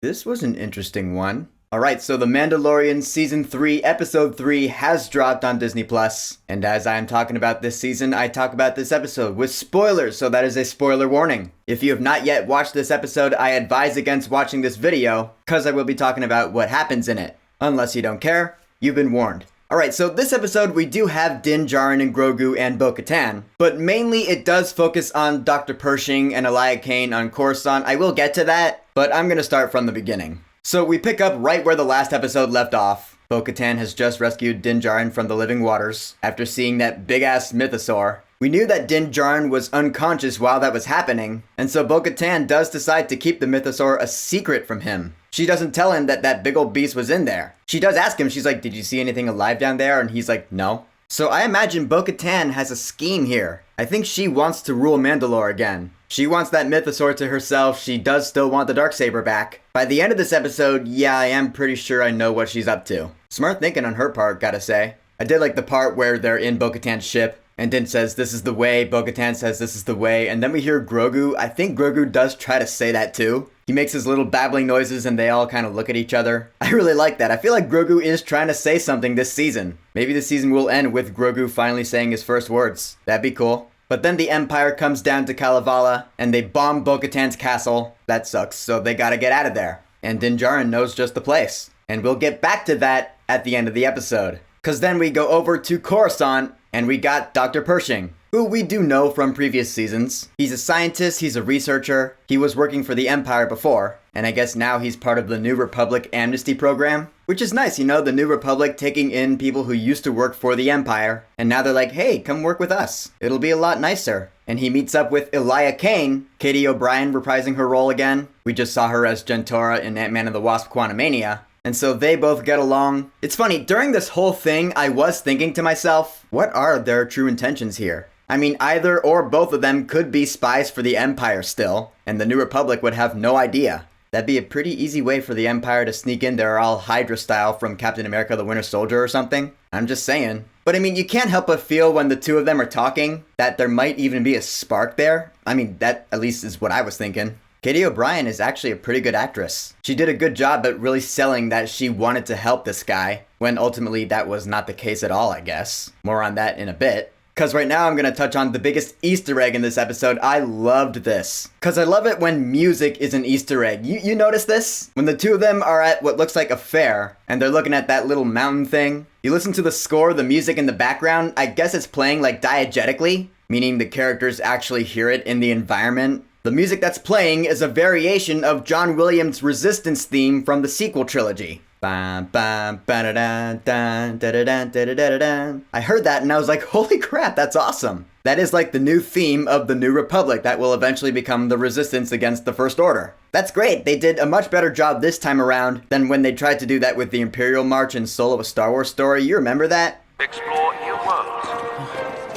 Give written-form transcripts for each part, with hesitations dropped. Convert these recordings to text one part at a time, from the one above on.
This was an interesting one. Alright, so The Mandalorian Season 3, Episode 3 has dropped on Disney+. And as I am talking about this season, I talk about this episode with spoilers, so that is a spoiler warning. If you have not yet watched this episode, I advise against watching this video, cause I will be talking about what happens in it. Unless you don't care, you've been warned. Alright, so this episode we do have Din Djarin and Grogu and Bo-Katan, but mainly it does focus on Dr. Pershing and Elia Kane on Coruscant. I will get to that, but I'm gonna start from the beginning. So we pick up right where the last episode left off. Bo-Katan has just rescued Din Djarin from the living waters after seeing that big-ass mythosaur. We knew that Din Djarin was unconscious while that was happening, and so Bo-Katan does decide to keep the mythosaur a secret from him. She doesn't tell him that that big old beast was in there. She does ask him, she's like, did you see anything alive down there? And he's like, no. So I imagine Bo-Katan has a scheme here. I think she wants to rule Mandalore again. She wants that mythosaur to herself. She does still want the Darksaber back. By the end of this episode, yeah, I am pretty sure I know what she's up to. Smart thinking on her part, gotta say. I did like the part where they're in Bo-Katan's ship, and Din says, this is the way, Bo-Katan says, this is the way, and then we hear Grogu. I think Grogu does try to say that too. He makes his little babbling noises and they all kind of look at each other. I really like that. I feel like Grogu is trying to say something this season. Maybe the season will end with Grogu finally saying his first words. That'd be cool. But then the Empire comes down to Kalevala and they bomb Bo-Katan's castle. That sucks, so they gotta get out of there. And Din Djarin knows just the place. And we'll get back to that at the end of the episode. Cause then we go over to Coruscant and we got Dr. Pershing, who we do know from previous seasons. He's a scientist, he's a researcher, he was working for the Empire before, and I guess now he's part of the New Republic amnesty program, which is nice, you know, the New Republic taking in people who used to work for the Empire, and now they're like, hey, come work with us. It'll be a lot nicer. And he meets up with Elia Kane, Katie O'Brien reprising her role again. We just saw her as Jentora in Ant-Man and the Wasp: Quantumania. And so they both get along. It's funny, during this whole thing, I was thinking to myself, what are their true intentions here? I mean, either or both of them could be spies for the Empire still, and the New Republic would have no idea. That'd be a pretty easy way for the Empire to sneak in there all Hydra style from Captain America the Winter Soldier or something. I'm just saying. But I mean, you can't help but feel when the two of them are talking that there might even be a spark there. I mean, that at least is what I was thinking. Katie O'Brien is actually a pretty good actress. She did a good job at really selling that she wanted to help this guy, when ultimately that was not the case at all, I guess. More on that in a bit. Cause right now I'm gonna touch on the biggest Easter egg in this episode. I loved this. Cause I love it when music is an Easter egg. You notice this? When the two of them are at what looks like a fair, and they're looking at that little mountain thing, you listen to the score, the music in the background, I guess it's playing like diegetically, meaning the characters actually hear it in the environment. The music that's playing is a variation of John Williams' Resistance theme from the sequel trilogy. I heard that and I was like, holy crap, that's awesome. That is like the new theme of the New Republic that will eventually become the Resistance against the First Order. That's great. They did a much better job this time around than when they tried to do that with the Imperial March in Solo: A Star Wars Story. You remember that? Explore new worlds.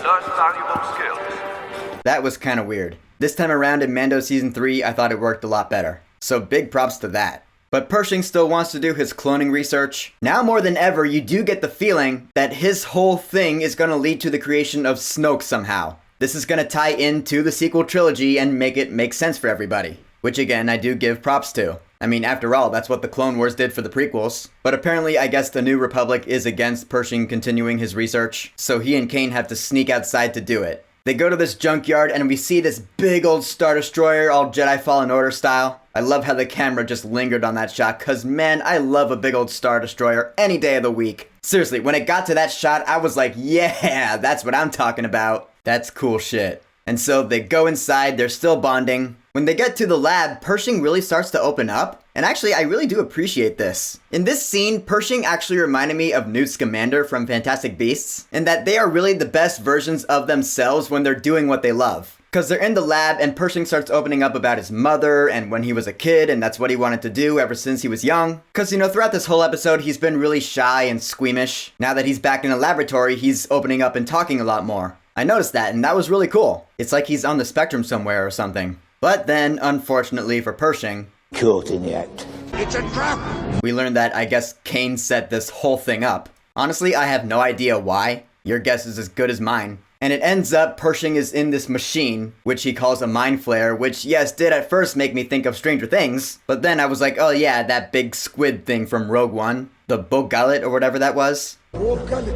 Learn valuable skills. That was kind of weird. This time around in Mando Season 3, I thought it worked a lot better. So big props to that. But Pershing still wants to do his cloning research. Now more than ever, you do get the feeling that his whole thing is going to lead to the creation of Snoke somehow. This is going to tie into the sequel trilogy and make it make sense for everybody. Which again, I do give props to. I mean, after all, that's what the Clone Wars did for the prequels. But apparently, I guess the New Republic is against Pershing continuing his research. So he and Kane have to sneak outside to do it. They go to this junkyard and we see this big old Star Destroyer, all Jedi Fallen Order style. I love how the camera just lingered on that shot, cause man, I love a big old Star Destroyer any day of the week. Seriously, when it got to that shot, I was like, yeah, that's what I'm talking about. That's cool shit. And so they go inside, they're still bonding. When they get to the lab, Pershing really starts to open up. And actually, I really do appreciate this. In this scene, Pershing actually reminded me of Newt Scamander from Fantastic Beasts, in that they are really the best versions of themselves when they're doing what they love. Cause they're in the lab and Pershing starts opening up about his mother and when he was a kid and that's what he wanted to do ever since he was young. Cause you know, throughout this whole episode, he's been really shy and squeamish. Now that he's back in the laboratory, he's opening up and talking a lot more. I noticed that and that was really cool. It's like he's on the spectrum somewhere or something. But then, unfortunately for Pershing, caught in the act. It's a trap! We learned that I guess Kane set this whole thing up. Honestly, I have no idea why. Your guess is as good as mine. And it ends up Pershing is in this machine, which he calls a mind flare, which, yes, did at first make me think of Stranger Things. But then I was like, oh yeah, that big squid thing from Rogue One. The Bo-Katan or whatever that was. Bo-Katan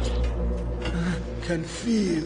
can feel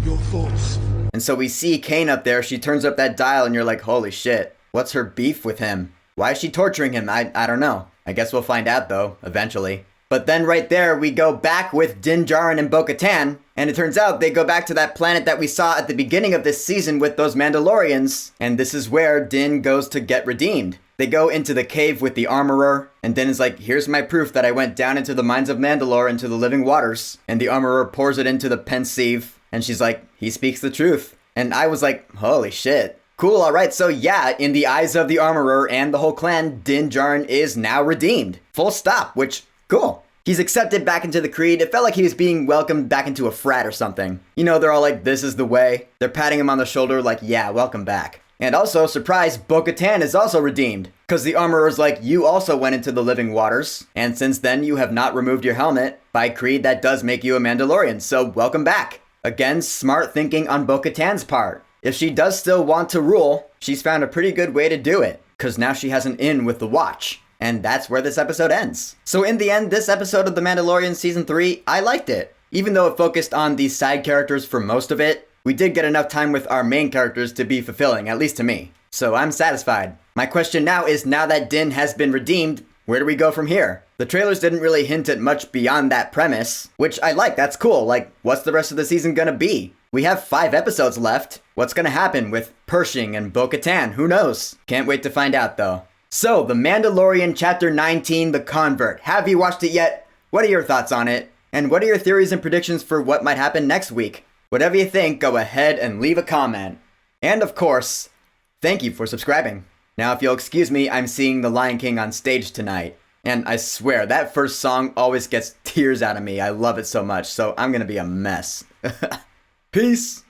your thoughts. And so we see Kane up there, she turns up that dial and you're like, holy shit, what's her beef with him? Why is she torturing him? I don't know. I guess we'll find out though, eventually. But then right there, we go back with Din Djarin and Bo-Katan, and it turns out they go back to that planet that we saw at the beginning of this season with those Mandalorians, and this is where Din goes to get redeemed. They go into the cave with the armorer, and Din is like, here's my proof that I went down into the mines of Mandalore, into the living waters, and the armorer pours it into the pensieve, and she's like, he speaks the truth. And I was like, holy shit. Cool, alright, so yeah, in the eyes of the armorer and the whole clan, Din Djarin is now redeemed. Full stop, which... cool. He's accepted back into the creed. It felt like he was being welcomed back into a frat or something. You know, they're all like, this is the way. They're patting him on the shoulder like, yeah, welcome back. And also, surprise, Bo-Katan is also redeemed. Because the armorer's like, you also went into the living waters. And since then, you have not removed your helmet. By creed, that does make you a Mandalorian. So welcome back. Again, smart thinking on Bo-Katan's part. If she does still want to rule, she's found a pretty good way to do it. Because now she has an in with the Watch. And that's where this episode ends. So in the end, this episode of The Mandalorian Season 3, I liked it. Even though it focused on these side characters for most of it, we did get enough time with our main characters to be fulfilling, at least to me. So I'm satisfied. My question now is, now that Din has been redeemed, where do we go from here? The trailers didn't really hint at much beyond that premise, which I like, that's cool. Like, what's the rest of the season gonna be? We have 5 episodes left. What's gonna happen with Pershing and Bo-Katan? Who knows? Can't wait to find out though. So, The Mandalorian Chapter 19, The Convert. Have you watched it yet? What are your thoughts on it? And what are your theories and predictions for what might happen next week? Whatever you think, go ahead and leave a comment. And of course, thank you for subscribing. Now, if you'll excuse me, I'm seeing The Lion King on stage tonight. And I swear, that first song always gets tears out of me. I love it so much, so I'm gonna be a mess. Peace!